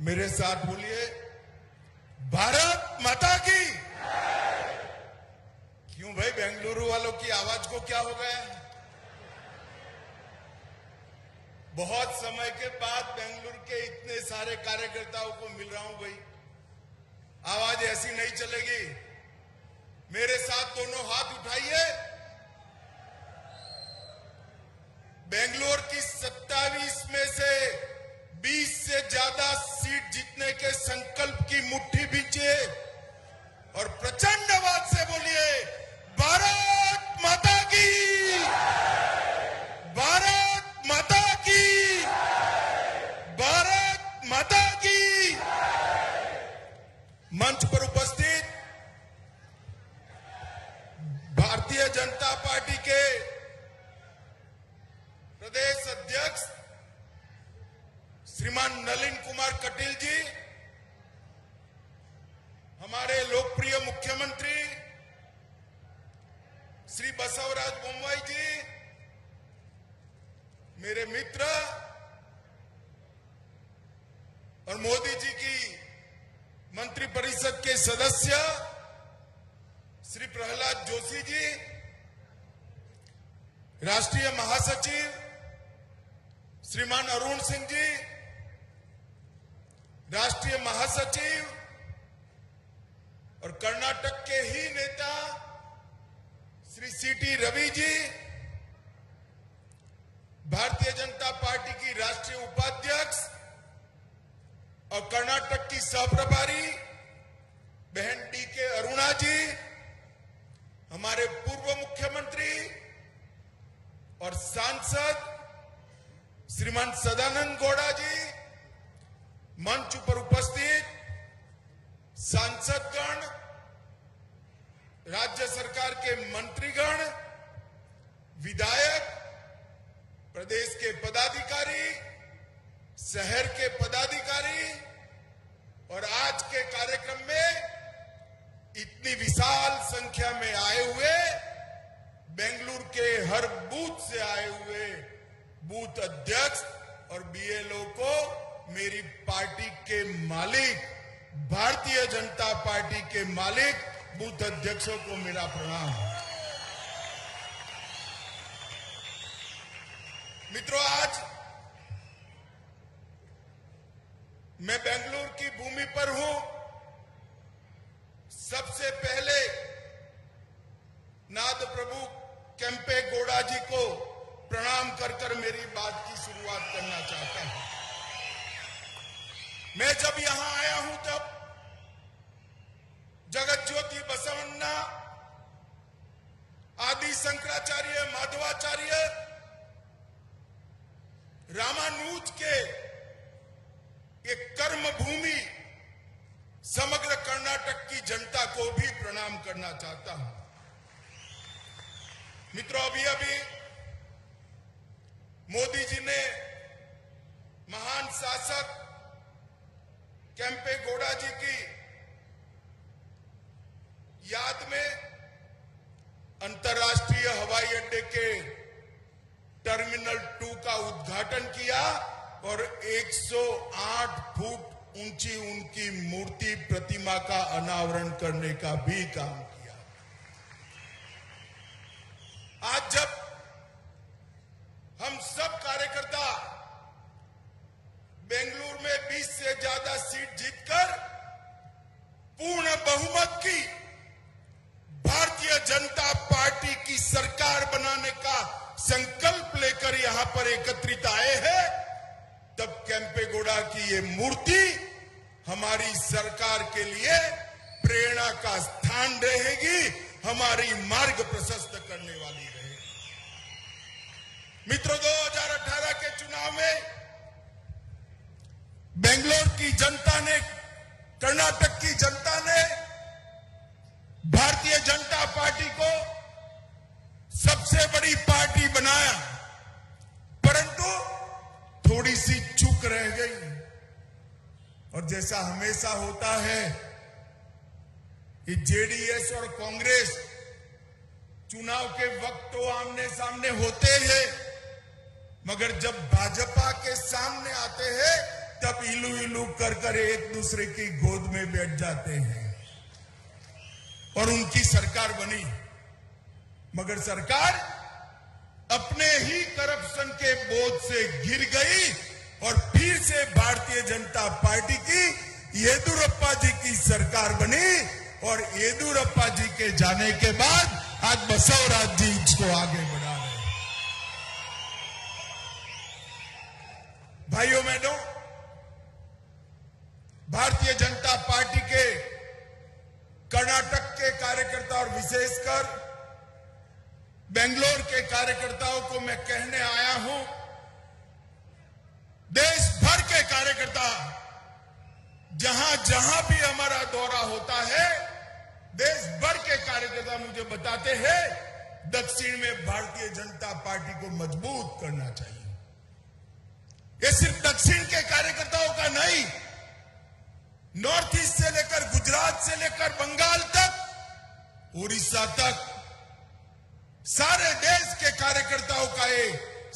मेरे साथ बोलिए, भारत माता की। क्यों भाई, बेंगलुरु वालों की आवाज को क्या हो गया? बहुत समय के बाद बेंगलुरु के इतने सारे कार्यकर्ताओं को मिल रहा हूं भाई। आवाज ऐसी नहीं चलेगी। मेरे साथ दोनों हाथ उठाइए। बेंगलुरु की 27 में से 20 से ज्यादा सीट जीतने के संकल्प की मुट्ठी भींचिए और प्रचंड आवाज से बोलिए, भारत माता की, भारत माता की, भारत माता की। मंच पर उपस्थित भारतीय जनता पार्टी के प्रदेश अध्यक्ष श्रीमान नलिन कुमार कटील जी, हमारे लोकप्रिय मुख्यमंत्री श्री बसवराज बोम्मई जी, मेरे मित्र और मोदी जी की मंत्री परिषद के सदस्य श्री प्रहलाद जोशी जी, राष्ट्रीय महासचिव श्रीमान अरुण सिंह जी, राष्ट्रीय महासचिव और कर्नाटक के ही नेता श्री सीटी रवि जी, भारतीय जनता पार्टी की राष्ट्रीय उपाध्यक्ष और कर्नाटक की सहप्रभारी बहन डी के अरुणा जी, हमारे पूर्व मुख्यमंत्री और सांसद श्रीमान सदानंद गौड़ा जी, मंच पर उपस्थित सांसदगण, राज्य सरकार के मंत्रीगण, विधायक, प्रदेश के पदाधिकारी, शहर के पदाधिकारी और आज के कार्यक्रम में इतनी विशाल संख्या में आए हुए बेंगलुरु के हर बूथ से आए हुए बूथ अध्यक्ष और बीएलओ को मेरी पार्टी के मालिक, भारतीय जनता पार्टी के मालिक बूथ अध्यक्षों को मेरा प्रणाम। मित्रों, आज मैं बेंगलुरु की भूमि पर हूं। सबसे पहले नाद प्रभु केम्पे गौड़ा जी को प्रणाम कर मेरी बात की शुरुआत करना चाहता हूं। मैं जब यहां आया हूं तब जगत ज्योति बसवन्ना, आदि शंकराचार्य, माधवाचार्य, रामानुज के एक कर्म भूमि समग्र कर्नाटक की जनता को भी प्रणाम करना चाहता हूं। मित्रों, अभी मोदी जी ने महान शासक केम्पे गौड़ा जी की याद में अंतर्राष्ट्रीय हवाई अड्डे के टर्मिनल 2 का उद्घाटन किया और 108 फुट ऊंची उनकी मूर्ति प्रतिमा का अनावरण करने का भी काम किया। आज जब हम सब कार्यकर्ता बेंगलुरु में 20 से ज्यादा सीट जीतकर पूर्ण बहुमत की भारतीय जनता पार्टी की सरकार बनाने का संकल्प लेकर यहां पर एकत्रित आए हैं, तब केम्पे गौड़ा की ये मूर्ति हमारी सरकार के लिए प्रेरणा का स्थान रहेगी, हमारी मार्ग प्रशस्त करने वाली रहेगी। मित्रों, 2018 के चुनाव में बेंगलुरु की जनता ने, कर्नाटक की जनता ने भारतीय जनता पार्टी को सबसे बड़ी पार्टी बनाया, परंतु थोड़ी सी चूक रह गई। और जैसा हमेशा होता है कि जेडीएस और कांग्रेस चुनाव के वक्त तो आमने सामने होते हैं, मगर जब भाजपा के सामने आते हैं तब इलू इलू कर कर एक दूसरे की गोद में बैठ जाते हैं और उनकी सरकार बनी। मगर सरकार अपने ही करप्शन के बोझ से गिर गई और फिर से भारतीय जनता पार्टी की येदियुरप्पा जी की सरकार बनी और येदियुरप्पा जी के जाने के बाद आज बसवराज जी इसको आगे बढ़ा रहे हैं। भाइयों बहनों, भारतीय जनता पार्टी के कर्नाटक के कार्यकर्ता और विशेषकर बेंगलोर के कार्यकर्ताओं को मैं कहने आया हूं, देश भर के कार्यकर्ता जहां जहां भी हमारा दौरा होता है, देश भर के कार्यकर्ता मुझे बताते हैं दक्षिण में भारतीय जनता पार्टी को मजबूत करना चाहिए। ये सिर्फ दक्षिण के कार्यकर्ताओं का नहीं, नॉर्थ ईस्ट से लेकर गुजरात से लेकर बंगाल तक, उड़ीसा तक, सारे देश के कार्यकर्ताओं का ये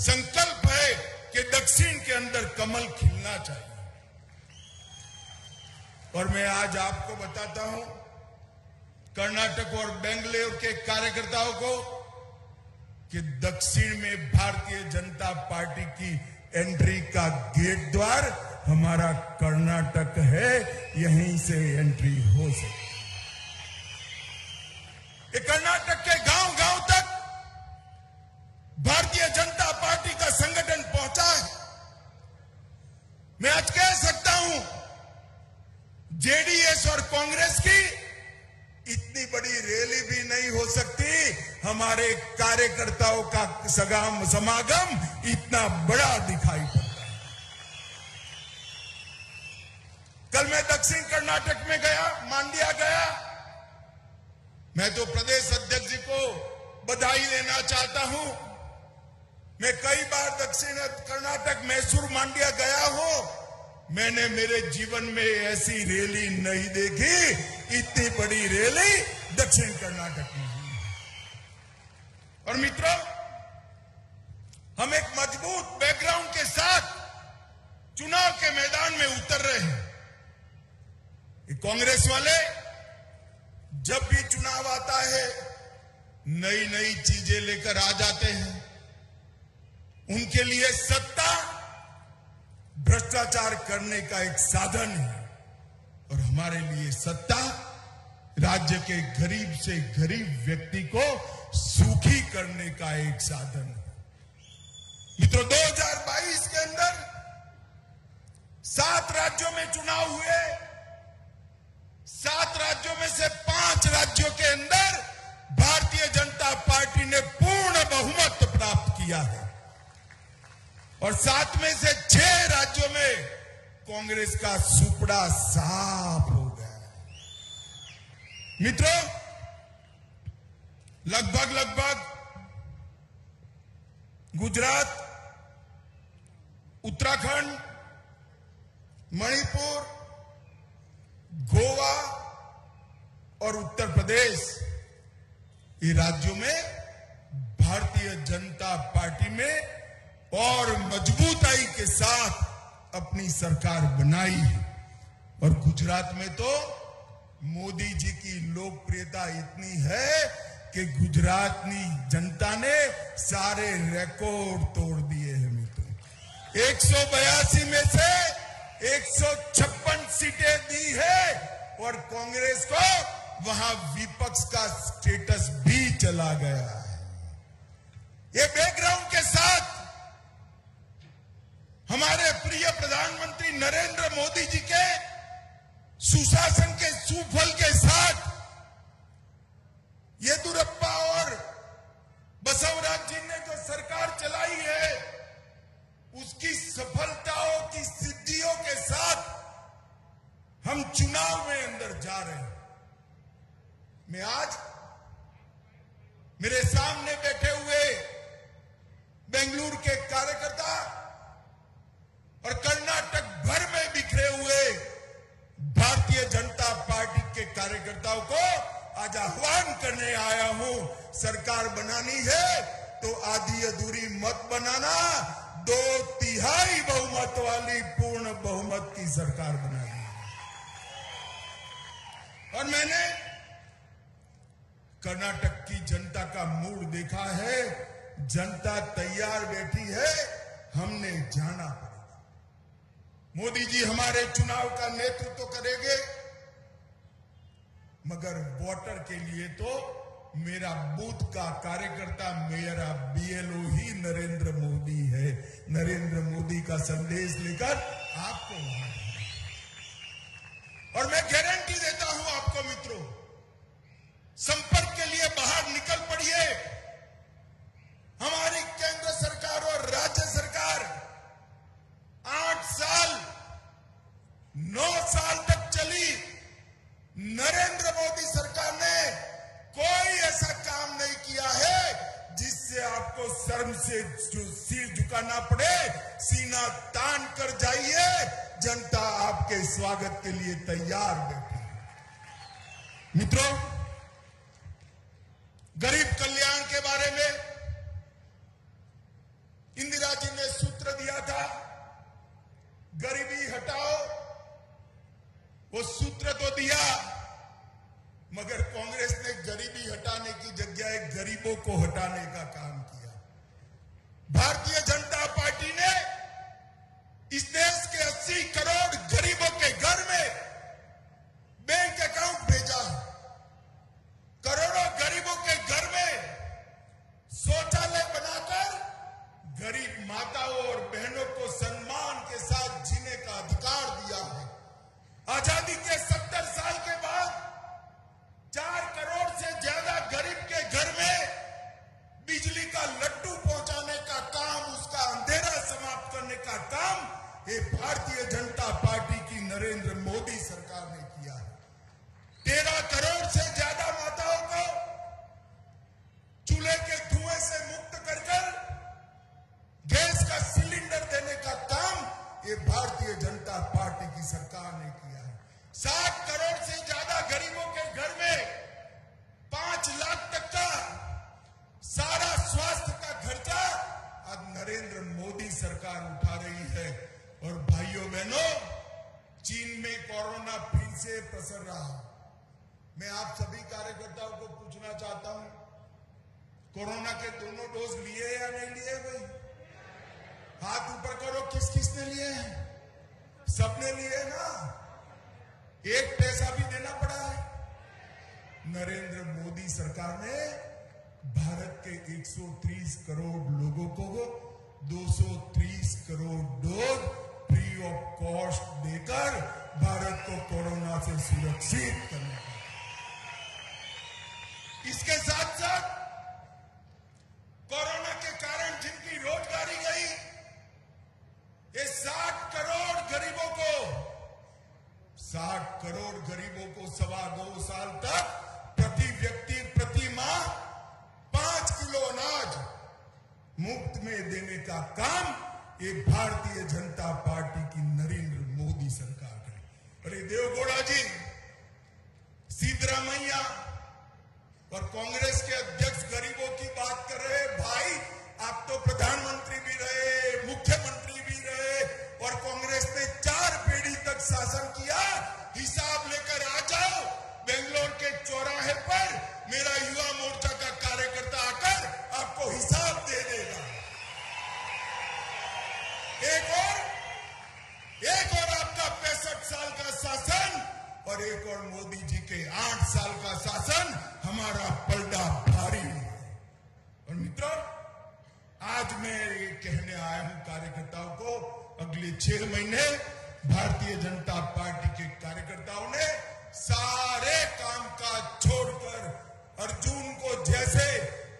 संकल्प है कि दक्षिण के अंदर कमल खिलना चाहिए। और मैं आज आपको बताता हूं कर्नाटक और बेंगलोर के कार्यकर्ताओं को कि दक्षिण में भारतीय जनता पार्टी की एंट्री का गेट द्वार हमारा कर्नाटक है, यहीं से एंट्री हो सकती है। ये कर्नाटक के गांव-गांव तक भारतीय जनता पार्टी का संगठन पहुंचा है। मैं आज कह सकता हूं जेडीएस और कांग्रेस की इतनी बड़ी रैली भी नहीं हो सकती, हमारे कार्यकर्ताओं का समागम इतना बड़ा दिखाई पड़ता है। कल मैं दक्षिण कर्नाटक में गया, मांड्या गया। मैं तो प्रदेश अध्यक्ष जी को बधाई देना चाहता हूं। मैं कई बार दक्षिण कर्नाटक, मैसूर, मांड्या गया हूं। मैंने मेरे जीवन में ऐसी रैली नहीं देखी, इतनी बड़ी रैली दक्षिण कर्नाटक में हुई। और मित्रों, हम एक मजबूत बैकग्राउंड के साथ चुनाव के मैदान में उतर रहे हैं। कांग्रेस वाले जब भी चुनाव आता है नई नई चीजें लेकर आ जाते हैं। उनके लिए सत्ता भ्रष्टाचार करने का एक साधन है और हमारे लिए सत्ता राज्य के गरीब से गरीब व्यक्ति को सुखी करने का एक साधन है। मित्रों, 2022 के अंदर 7 राज्यों में चुनाव हुए। 7 राज्यों में से 5 राज्यों के अंदर भारतीय जनता पार्टी ने पूर्ण बहुमत प्राप्त किया है और 7 में से 6 राज्यों में कांग्रेस का सुपड़ा साफ हो गया। मित्रों, लगभग गुजरात, उत्तराखंड, मणिपुर, गोवा और उत्तर प्रदेश, ये राज्यों में भारतीय जनता पार्टी में और मजबूताई के साथ अपनी सरकार बनाई और गुजरात में तो मोदी जी की लोकप्रियता इतनी है कि गुजरात की जनता ने सारे रिकॉर्ड तोड़ दिए हैं। मित्रों, 182 में से 156 सीटें दी है और कांग्रेस को वहां विपक्ष का स्टेटस भी चला गया है। ये बैकग्राउंड के साथ हमारे प्रिय प्रधानमंत्री नरेंद्र मोदी जी के सुशासन के सुफल के साथ येदियुरप्पा और बसवराज जी ने जो सरकार चलाई है, उसकी सफलताओं की सिद्धियों के साथ हम चुनाव में अंदर जा रहे हैं। मैं आज मेरे सामने बैठे हुए बेंगलुरु के कार्यकर्ता और कर्नाटक भर में बिखरे हुए भारतीय जनता पार्टी के कार्यकर्ताओं को आज आह्वान करने आया हूं। सरकार बनानी है तो आधी अधूरी मत बनाना, 2/3 बहुमत वाली पूर्ण बहुमत की सरकार बनाई। और मैंने कर्नाटक की जनता का मूड देखा है। जनता तैयार बैठी है, हमने जाना पड़ेगा। मोदी जी हमारे चुनाव का नेतृत्व करेंगे, मगर वोटर के लिए तो मेरा बूथ का कार्यकर्ता, मेरा बीएलओ ही नरेंद्र मोदी है। नरेंद्र मोदी का संदेश लेकर आपको वहां, और मैं गारंटी देता हूं आपको मित्रों, संपर्क के लिए बाहर निकल पड़िए। हमारी केंद्र सरकार और राज्य सरकार 8 साल 9 साल तक चली। नरेंद्र मोदी सरकार ने कोई ऐसा काम नहीं किया है जिससे आपको शर्म से सिर झुकाना पड़े। सीना तान कर जाइए, जनता आपके स्वागत के लिए तैयार बैठी है। मित्रों, गरीब कल्याण के बारे में इंदिरा जी ने सूत्र दिया था, गरीबी हटाओ। वो सूत्र तो दिया, मगर कांग्रेस ने गरीबी हटाने की जगह गरीबों को हटाने का काम किया। भारतीय जनता पार्टी ने इस देश के 80 करोड़ गरीबों के घर में बैंक अकाउंट भेजा। करोड़ों गरीबों के घर में शौचालय बनाकर गरीब माताओं और बहनों को सम्मान के साथ जीने का अधिकार दिया है। आजादी के 70 साल के बाद 4 करोड़ से ज्यादा गरीब के घर में बिजली का लड्डू पहुंचाने का काम, उसका अंधेरा समाप्त करने का काम ये भारतीय जनता पार्टी की नरेंद्र मोदी सरकार ने किया है। 13 करोड़ से ज्यादा माताओं को चूल्हे के धुएं से मुक्त कर गैस का सिलेंडर देने का काम ये भारतीय जनता पार्टी की सरकार ने किया है। 60 करोड़ से ज्यादा गरीबों के घर में 5 लाख तक का सारा स्वास्थ्य का खर्चा आज नरेंद्र मोदी सरकार उठा रही है। और भाइयों बहनों, चीन में कोरोना फिर से पसर रहा। मैं आप सभी कार्यकर्ताओं को पूछना चाहता हूं, कोरोना के दोनों डोज लिए या नहीं लिए? भाई हाथ ऊपर करो, किस किसने लिए हैं? सबने लिए ना? एक पैसा भी देना पड़ा है? नरेंद्र मोदी सरकार ने भारत के 130 करोड़ लोगों को 230 crore dose free of cost देकर भारत को कोरोना से सुरक्षित करने का। इसके साथ साथ कोरोना के कारण जिनकी रोजगारी गई, ये 60 करोड़ गरीबों को 2.25 साल तक प्रति व्यक्ति प्रति माह 5 किलो अनाज मुफ्त में देने का काम ये भारतीय जनता पार्टी की नरेंद्र मोदी सरकार है। अरे देवगौड़ा जी, सिद्धरामैया और कांग्रेस के अध्यक्ष गरीबों की बात कर रहे हैं। भाई, आप तो प्रधानमंत्री भी रहे, मुख्यमंत्री भी रहे, और कांग्रेस ने 4 पीढ़ी तक शासन किया। हिसाब लेकर आ जाओ, बेंगलोर के चौराहे पर मेरा युवा मोर्चा का कार्यकर्ता आकर आपको हिसाब दे देगा। एक और आपका 65 साल का शासन और एक और मोदी जी के 8 साल का शासन, हमारा पलड़ा भारी है। और मित्रों, आज मैं ये कहने आया हूं कार्यकर्ताओं को, अगले 6 महीने भारतीय जनता पार्टी के कार्यकर्ताओं ने सारे कामकाज छोड़कर अर्जुन को जैसे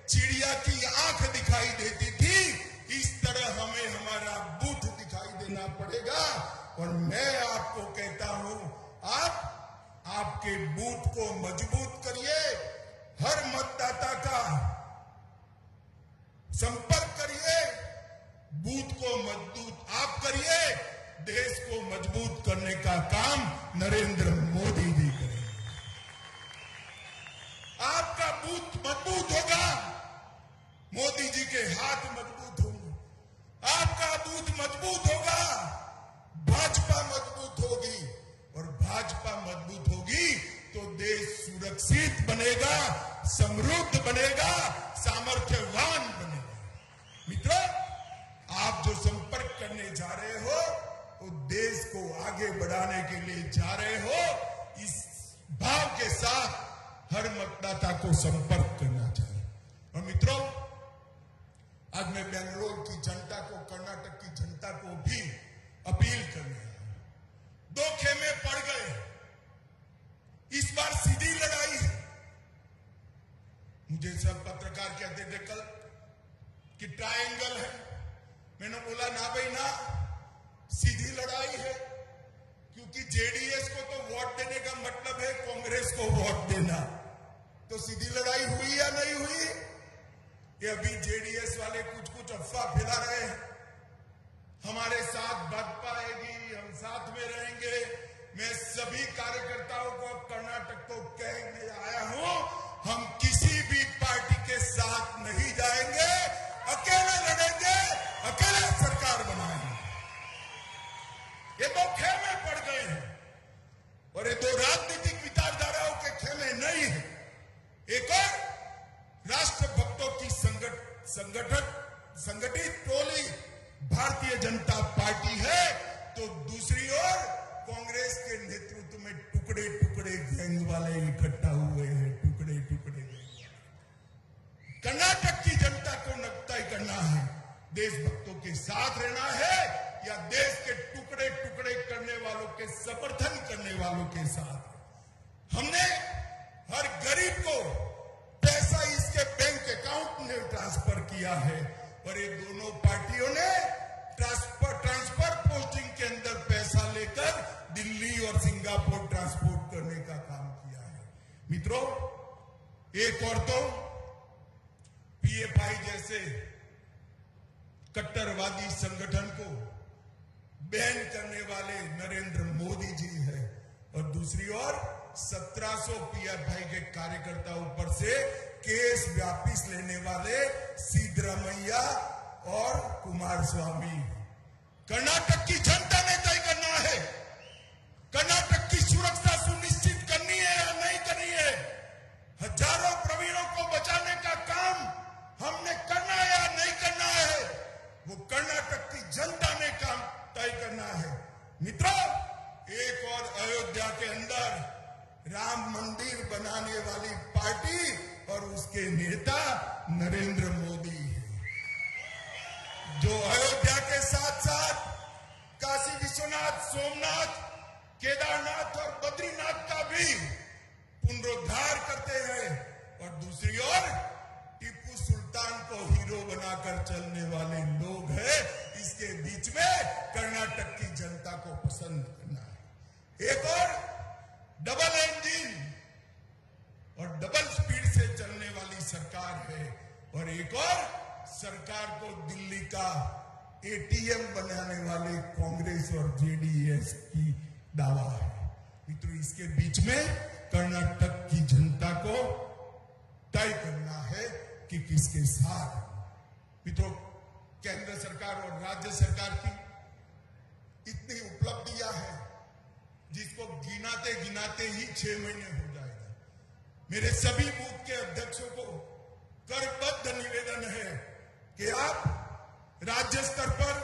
चिड़िया की आंख दिखाई देती थी, इस तरह हमें हमारा बूथ दिखाई देना पड़ेगा। और मैं आपको कहता हूं, आप आपके बूथ को मजबूत करिए, हर मतदाता का संपर्क करिए, बूथ को मजबूत आप करिए, देश को मजबूत करने का काम नरेंद्र मोदी जी करेंगे। आपका बूथ मजबूत होगा, मोदी जी के हाथ मजबूत होंगे। आपका विकसित बनेगा, समृद्ध बनेगा, सामर्थ्यवान बनेगा। मित्रों, आप जो संपर्क करने जा रहे हो वो देश को आगे बढ़ाने के लिए जा रहे हो। इस भाव के साथ हर मतदाता को संपर्क करना चाहिए। और मित्रों, आज मैं बेंगलोर की जनता को, कर्नाटक की जनता को भी अपील करने आया हूं। दो खेमे पड़ गए, इस बार सीधी लड़ाई है। मुझे सब पत्रकार कहते थे कल कि ट्रायंगल है। मैंने बोला ना भाई ना, सीधी लड़ाई है, क्योंकि जेडीएस को तो वोट देने का मतलब है कांग्रेस को वोट देना। तो सीधी लड़ाई हुई या नहीं हुई? ये अभी जेडीएस वाले कुछ कुछ अफवाह फैला रहे हैं, हमारे साथ भाजपा आएगी, हम साथ में रहेंगे। मैं सभी कार्यकर्ताओं को कर्नाटक को कहने आया हूं, हम किसी भी पार्टी के साथ नहीं जाएंगे, अकेले लड़ेंगे, अकेले सरकार बनाएंगे। ये दो खेमे पड़ गए हैं और ये दो राजनीतिक विचारधाराओं के खेमे नहीं है। एक और राष्ट्रभक्तों की संगठित टोली भारतीय जनता पार्टी है, तो दूसरी ओर कांग्रेस के नेतृत्व में टुकड़े टुकड़े गैंग वाले इकट्ठा हुए हैं, टुकड़े टुकड़े गैंग वाले। कर्नाटक की जनता को तय करना है, देशभक्तों के साथ रहना है या देश के टुकड़े टुकड़े करने वालों के समर्थन करने वालों के साथ। हमने हर गरीब को पैसा इसके बैंक अकाउंट में ट्रांसफर किया है और ये दोनों पार्टियों ने ट्रांसफर पोस्टिंग के अंदर पैसा लेकर दिल्ली और सिंगापुर ट्रांसपोर्ट करने का काम किया है। मित्रों, एक और तो पीएफआई जैसे कट्टरवादी संगठन को बैन करने वाले नरेंद्र मोदी जी है और दूसरी ओर 1700 पीएफआई के कार्यकर्ताओं पर से केस वापिस लेने वाले सिद्धरामैया और कुमारस्वामी। कर्नाटक की जनता ने तय करना है, कर्नाटक की सुरक्षा सुनिश्चित करनी है या नहीं करनी है। हजारों प्रवीणों को बचाने का काम हमने करना है या नहीं करना है, वो कर्नाटक की जनता ने काम तय करना है। मित्रों, एक और अयोध्या के अंदर राम मंदिर बनाने वाली पार्टी और उसके नेता नरेंद्र मोदी है, जो अयोध्या के साथ साथ काशी विश्वनाथ, सोमनाथ, केदारनाथ और बद्रीनाथ का भी पुनरुद्धार करते हैं और दूसरी ओर टीपू सुल्तान को हीरो बनाकर चलने वाले लोग हैं। इसके बीच में कर्नाटक की जनता को पसंद करना है। एक और डबल इंजन और डबल स्पीड से चलने वाली सरकार है और एक और सरकार को दिल्ली का एटीएम बनाने वाले कांग्रेस और जेडीएस की दावा है। मित्रों, इसके बीच में कर्नाटक की जनता को तय करना है कि किसके साथ। मित्रों, केंद्र सरकार और राज्य सरकार की इतनी उपलब्धियां हैं जिसको गिनाते गिनाते ही 6 महीने हो जाएगा। मेरे सभी बूथ के अध्यक्षों को करबद्ध निवेदन है कि आप राज्य स्तर पर,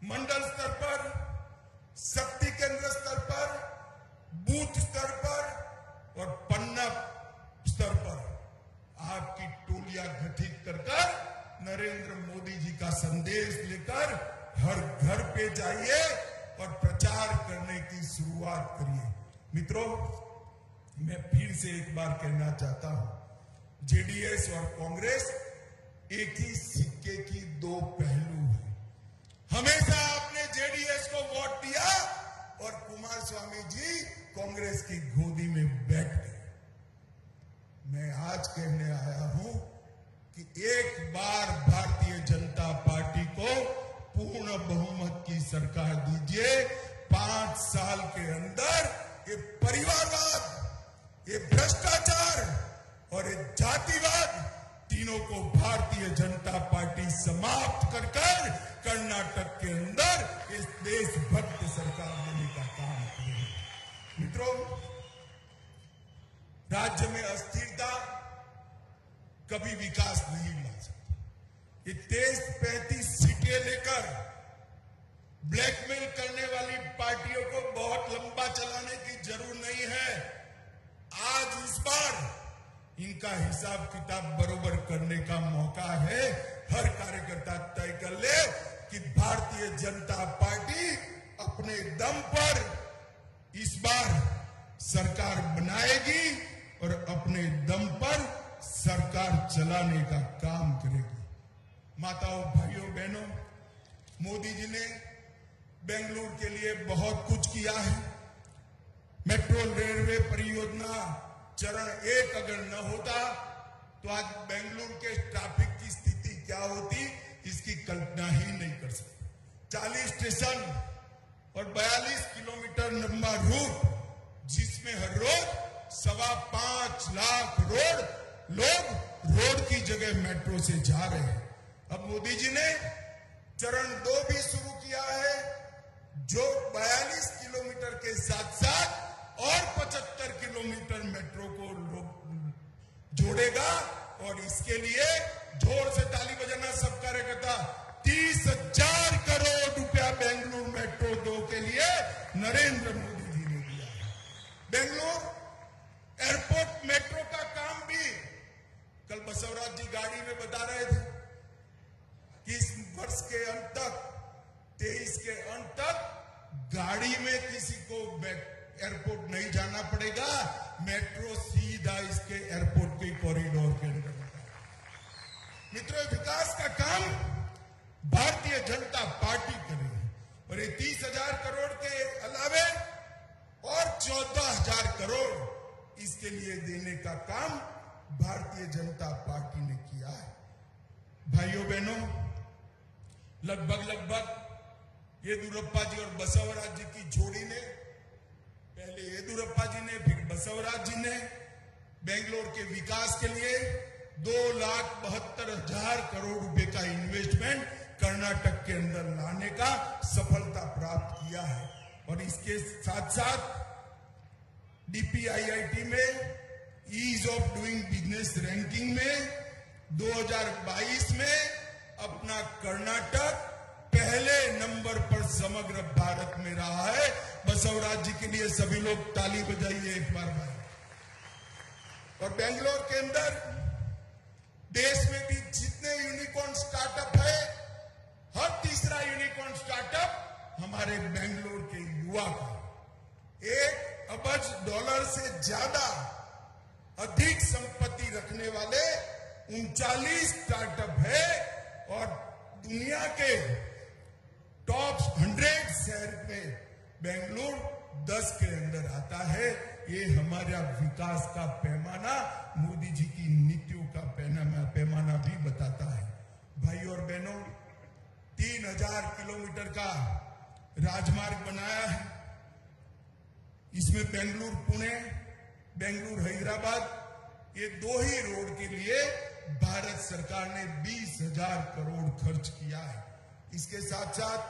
मंडल स्तर पर, शक्ति केंद्र स्तर पर, बूथ स्तर पर और पन्ना स्तर पर आपकी टोलियां गठित कर नरेंद्र मोदी जी का संदेश लेकर हर घर पे जाइए और प्रचार करने की शुरुआत करिए। मित्रों, मैं फिर से एक बार कहना चाहता हूं, जेडीएस और कांग्रेस एक ही सिक्के की दो पहलू हैं। हमेशा आपने जेडीएस को वोट दिया और कुमारस्वामी जी कांग्रेस की गोदी में बैठ गए। मैं आज कहने आया हूं कि एक बार भारतीय जनता पार्टी को पूर्ण बहुमत की सरकार दीजिए। 5 साल के अंदर ये परिवारवाद, ये भ्रष्टाचार और ये जातिवाद तीनों को भारतीय जनता पार्टी समाप्त कर कर्नाटक के अंदर इस देशभक्त सरकार देने का काम करेगी। मित्रों, राज्य में अस्थिरता, कभी विकास नहीं ला सकता। ये 33 सीटें लेकर ब्लैकमेल करने वाली पार्टियों को बहुत लंबा चलाने की जरूरत नहीं है। आज इस बार इनका हिसाब किताब बरोबर करने का मौका है। हर कार्यकर्ता तय कर ले कि भारतीय जनता पार्टी अपने दम पर इस बार सरकार बनाएगी और अपने दम पर सरकार चलाने का काम करेगी। माताओं, भाइयों, बहनों, मोदी जी ने बेंगलुरु के लिए बहुत कुछ किया है। मेट्रो रेलवे परियोजना चरण 1 अगर न होता तो आज बेंगलुरु के ट्रैफिक की स्थिति क्या होती, इसकी कल्पना ही नहीं कर सकते। 40 स्टेशन और 42 किलोमीटर लंबा रूट, जिसमें हर रोज 5.25 लाख लोग रोड की जगह मेट्रो से जा रहे हैं। अब मोदी जी ने चरण 2 भी शुरू किया है, जो 42 किलोमीटर के साथ साथ और 75 किलोमीटर मेट्रो को जोड़ेगा। और इसके लिए जोर से ताली बजाना सब कार्यकर्ता। 30,000 करोड़ रुपया बेंगलुरु मेट्रो 2 के लिए नरेंद्र मोदी जी ने दिया है। बेंगलुरु एयरपोर्ट मेट्रो का काम भी कल बसवराज जी गाड़ी में बता रहे थे कि इस वर्ष के अंत तक, 23 के अंत तक गाड़ी में किसी को एयरपोर्ट नहीं जाना पड़ेगा। मेट्रो सीधा इसके एयरपोर्ट के कॉरिडोर के अंदर। मित्रों, विकास का काम भारतीय जनता पार्टी करेगी और ये 30,000 करोड़ के अलावे और 14,000 करोड़ इसके लिए देने का काम भारतीय जनता पार्टी ने किया है। भाइयों बहनों, लगभग येदियुरप्पा जी और बसवराज जी की जोड़ी ने, पहले येदियुरप्पा जी ने फिर बसवराज जी ने बेंगलोर के विकास के लिए 2,72,000 करोड़ रुपए का इन्वेस्टमेंट कर्नाटक के अंदर लाने का सफलता प्राप्त किया है। और इसके साथ साथ DPIIT में ease of doing business ranking में 2022 में अपना कर्नाटक पहले नंबर पर समग्र भारत में रहा है। बसवराज जी के लिए सभी लोग ताली बजाइए एक बार भाई। और बेंगलोर के अंदर देश में भी जितने यूनिकॉर्न स्टार्टअप है, हर तीसरा यूनिकॉर्न स्टार्टअप हमारे बेंगलोर के युवा का। $1 अरब से ज्यादा अधिक संपत्ति रखने वाले 39 स्टार्टअप है और दुनिया के टॉप 100 शहर में बेंगलुरु 10 के अंदर आता है। ये हमारा विकास का पैमाना, मोदी जी की नीतियों का पैमाना भी बताता है। भाई और बहनों, 3,000 किलोमीटर का राजमार्ग बनाया है। इसमें बेंगलुरु पुणे, बेंगलुरु हैदराबाद, ये 2 ही रोड के लिए भारत सरकार ने 20,000 करोड़ खर्च किया है। इसके साथ साथ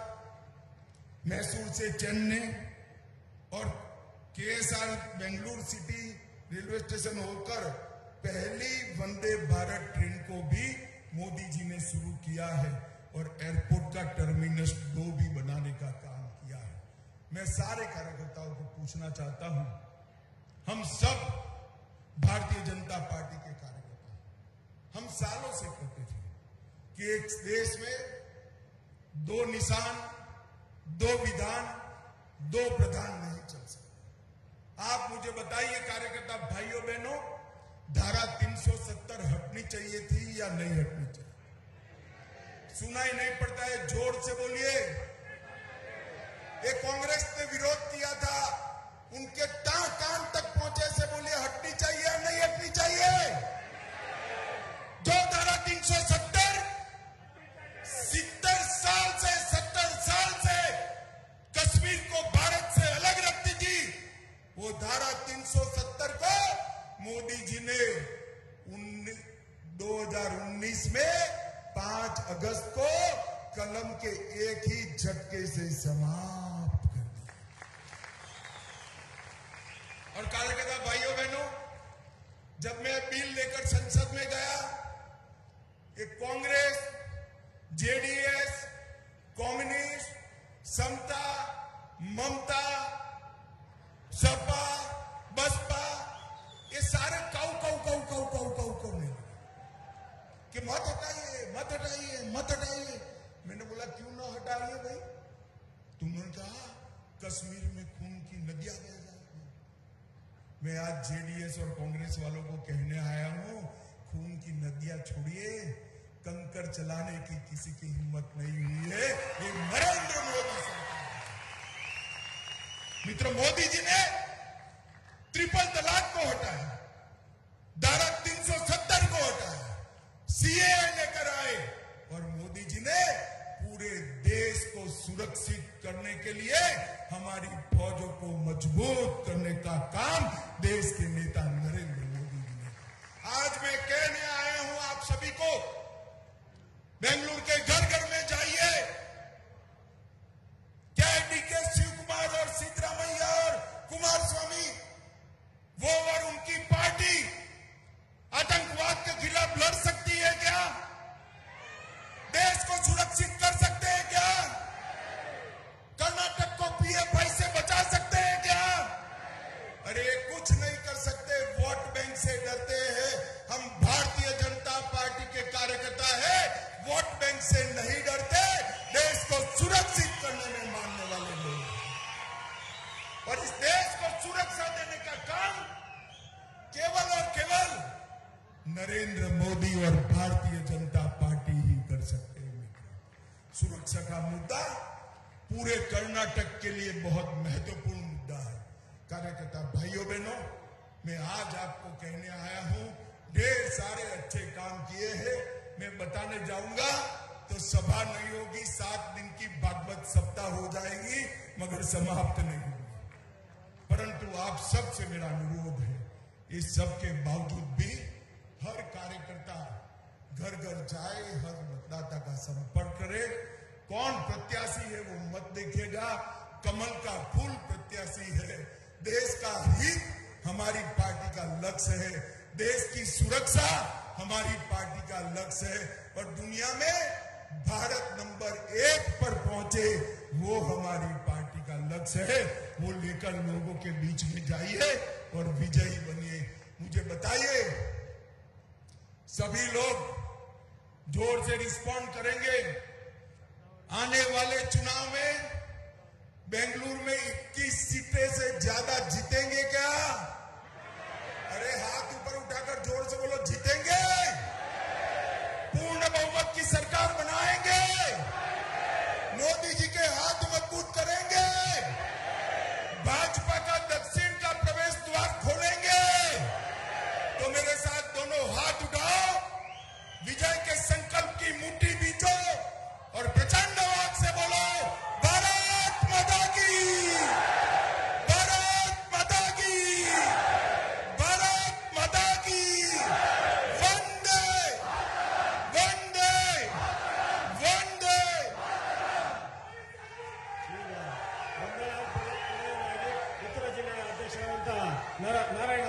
मैसूर से चेन्नई और KSR Bengaluru city railway station होकर पहली वंदे भारत ट्रेन को भी मोदी जी ने शुरू किया है और एयरपोर्ट का टर्मिनस 2 भी बनाने का काम किया है। मैं सारे कार्यकर्ताओं को पूछना चाहता हूं, हम सब भारतीय जनता पार्टी के कार्यकर्ता, हम सालों से कहते थे कि एक देश में 2 निशान, 2 विधान, 2 प्रधान नहीं चल सकते। आप मुझे बताइए कार्यकर्ता भाइयों बहनों, धारा 370 हटनी चाहिए थी या नहीं हटनी चाहिए? सुनाई नहीं पड़ता है, जोर से बोलिए। कांग्रेस ने विरोध किया था, उनके कान तक पहुंचे से बोलिए हटनी चाहिए या नहीं हटनी चाहिए? जो धारा 370 70 साल से कश्मीर को भारत से अलग रखती थी, वो धारा 370 को मोदी जी ने 2019 में 5 अगस्त को कलम के एक ही झटके से समाप्त कर दिया। और कार्यकर्ता भाइयों बहनों, जब मैं बिल लेकर संसद में गया, ये कांग्रेस, जेडीएस, कम्युनिस्ट, समता, ममता, सपा, बसपा, ये सारे काऊ काऊ काऊ काऊ काऊ काऊ काऊ ने कि मत हटाइए, मत हटाइए, मत हटाइए। मैंने बोला क्यों ना हटाइए भाई? तुमने कहा कश्मीर में खून की नदियां बह जाएगी। मैं आज जेडीएस और कांग्रेस वालों को कहने आया हूं, खून की नदियां छोड़िए, कंकर चलाने की किसी की हिम्मत नहीं हुई है। ये नरेंद्र मोदी सरकार। मित्र, मोदी जी ने ट्रिपल तलाक को हटाया, धारा 370 को हटाया, सीएए लेकर आए और मोदी जी ने पूरे देश को सुरक्षित करने के लिए हमारी फौजों को मजबूत करने का काम देश के नेता नरेंद्र मोदी जी ने। आज मैं कहने आया हूं आप सभी को, बेंगलुरु के घर घर में जाइए। क्या डीके शिव कुमार और सिद्धरामैया और कुमारस्वामी, वो और उनकी पार्टी आतंकवाद के खिलाफ लड़ सकती है क्या? देश को सुरक्षित कर सकते हैं क्या? कर्नाटक को पीएफआई से बचा सकते हैं क्या? अरे कुछ नहीं कर सकते, वोट बैंक से डरते हैं। हम भारतीय जनता पार्टी के कार्यकर्ता हैं, वोट बैंक से नहीं डरते, देश को सुरक्षित करने में मानने वाले लोग। और इस देश को सुरक्षा देने का काम केवल और केवल नरेंद्र मोदी और भारतीय जनता पार्टी ही कर सकते हैं। सुरक्षा का मुद्दा पूरे कर्नाटक के लिए बहुत महत्वपूर्ण मुद्दा है। कार्यकर्ता भाइयों बहनों, मैं आज आपको कहने आया हूं, ढेर सारे अच्छे काम किए हैं। मैं बताने जाऊंगा तो सभा नहीं होगी, 7 दिन की भागवत सप्ताह हो जाएगी, मगर समाप्त नहीं होगी। परंतु आप सबसे मेरा अनुरोध है, इस सब के बावजूद भी हर कार्यकर्ता घर घर जाए, हर मतदाता का संपर्क करे। कौन प्रत्याशी है वो मत देखेगा, कमल का फूल प्रत्याशी है। देश का हित हमारी पार्टी का लक्ष्य है, देश की सुरक्षा हमारी पार्टी का लक्ष्य है, और दुनिया में भारत नंबर 1 पर पहुंचे वो हमारी पार्टी का लक्ष्य है। वो लेकर लोगों के बीच में जाइए और विजयी बनिए। मुझे बताइए, सभी लोग जोर से रिस्पॉन्ड करेंगे, आने वाले चुनाव में बेंगलुरु में 21 सीटें से ज्यादा जीतेंगे क्या? अरे हाथ ऊपर उठाकर जोर से बोलो, जीतेंगे? पूर्ण बहुमत की सरकार बनाएंगे? मोदी जी के हाथ मजबूत करेंगे? भाजपा का दक्षिण का प्रवेश द्वार खोलेंगे? तो मेरे साथ दोनों हाथ उठाओ, विजय के संकल्प की मुट्ठी बींचो और प्रचंड आवाज से बोलो, भारत माता की, भारत माता की, भारत माता की, वंदे वंदे वंदे। ಉತ್ತರ ಜಿಲ್ಲೆಯ ಅಧ್ಯಕ್ಷರಾದಂತಹ ನಾರಾಯಣ